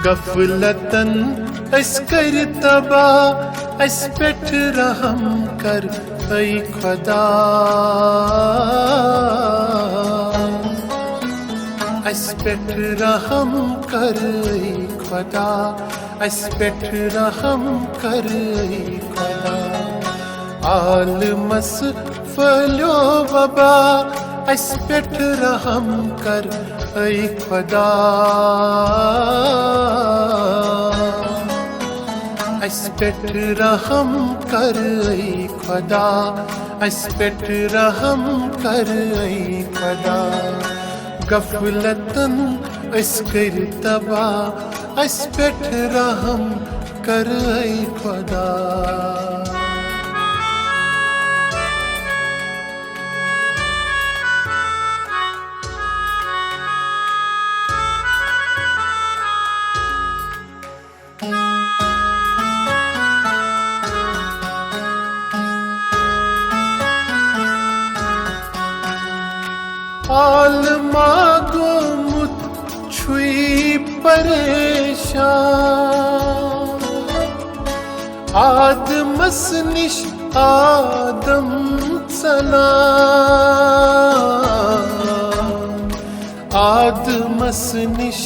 गफलतन Oscar तबा अस पेठ रहम कर ऐ खुदा अस पेठ रहम कर ऐ खुदा अस पेठ रहम कर ऐ खुदा आल मस फलो वबा अस पेठ रहम कर ऐ खुदा अस पेठ रहम कर ऐ खुदा अस पेठ रहम कर ऐ खुदा गफलतन अस्कर तबा अस पेठ रहम कर ऐ खुदा आल मागो मुच्छुई परेशान आदमस निश आदम सलाम आदमस निश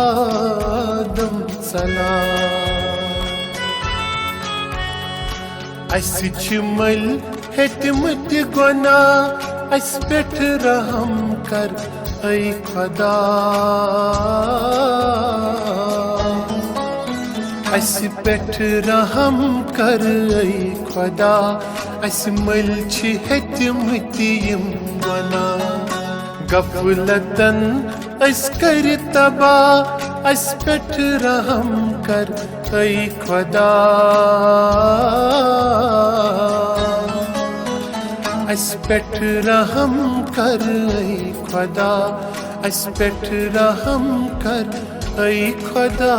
आदम सलाम अस मल हेतमत गुना अस पेठ रहम कर ऐ खुदा अस पेठ रहम कर ऐ खुदा अस मल हेतमत यम गुना गफलतन अस्कर तबा अस पेठ रहम कर ऐ खुदा अस पेठ रहम कर ऐ खुदा अस पेठ रहम कर ऐ खुदा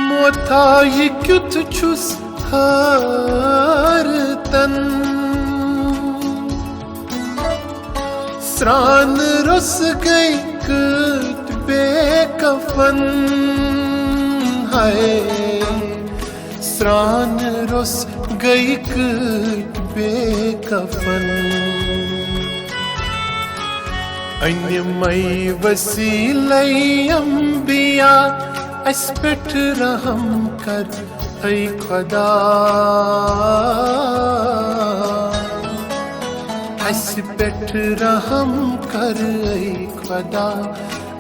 मोथा ये क्युत छुस हर तन स्रान रुस गई कट बेकफन है स्रान रुस गई कट बेकफन अन्यमय वसीलय अंबिया अस पेठ रहम कर ऐ खुदा अस पेठ रहम कर ऐ खुदा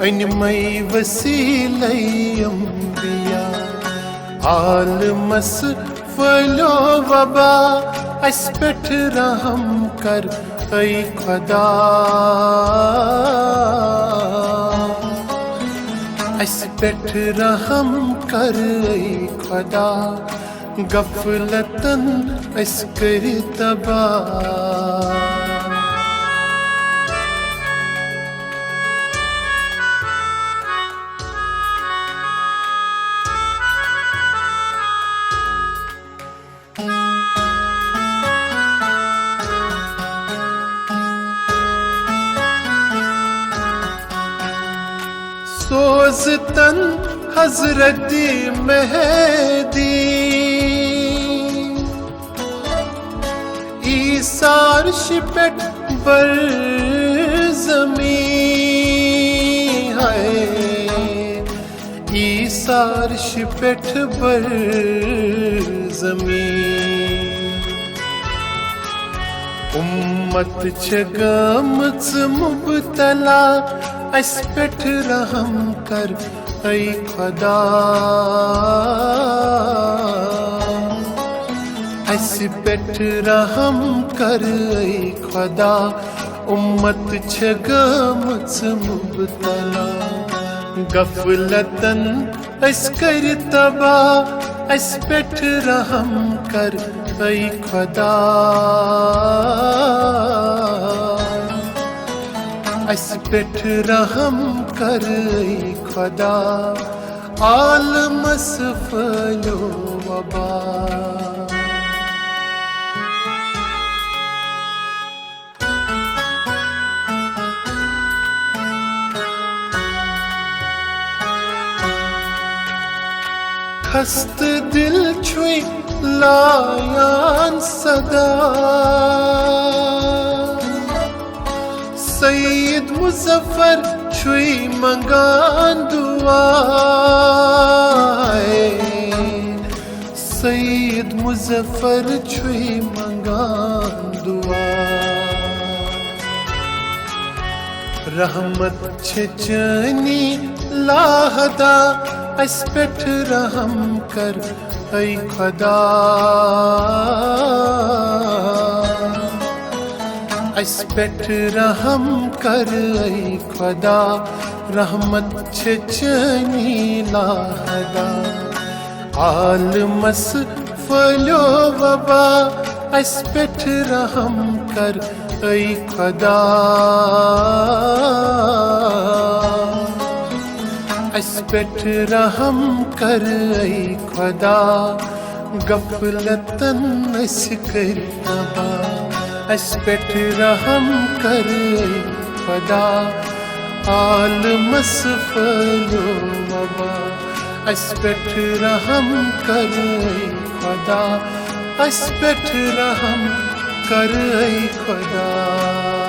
अन्यमय वसीलय अंबिया आल मस फलो वबा अस पेठ रहम कर ऐ खुदा अस पेठ रहम कर ऐ खुदा गफलतन अस्कर तबा सोजतन हजरत मेहदी ईसार शिपेट बर जमी है ईसार शिपेट बर जमी उम्मत छगमच मुबतला अस पेठ रहम कर ऐ खुदा अस पेठ रहम कर ऐ खुदा उम्मत छगमच मुबतला गफलतन अस्कर तबा अस पेठ रहम कर ऐ खुदा अस पेठ रहम कर खुदा आलमस फलो वबा खस्त दिल छुई लायान सदा सईद मुजफ्फर छुई मंगान दुआए सईद मुजफ्फर छुई मंगान दुआ रहमत छचनी लाहदा अस पेठ रहम कर ऐ खुदा अस पेठ रहम कर ऐ खुदा रहमत छचनी लाहदा आलमस फलो वबा अस पेठ रहम कर ऐ खुदा अस पेठ रहम कर ऐ खुदा गफलतन अस कर तबा अस पेठ रहम कर ऐ खुदा आलमस फलो वबा अस पेठ रहम कर ऐ खुदा अस पेठ रहम कर ऐ खुदा।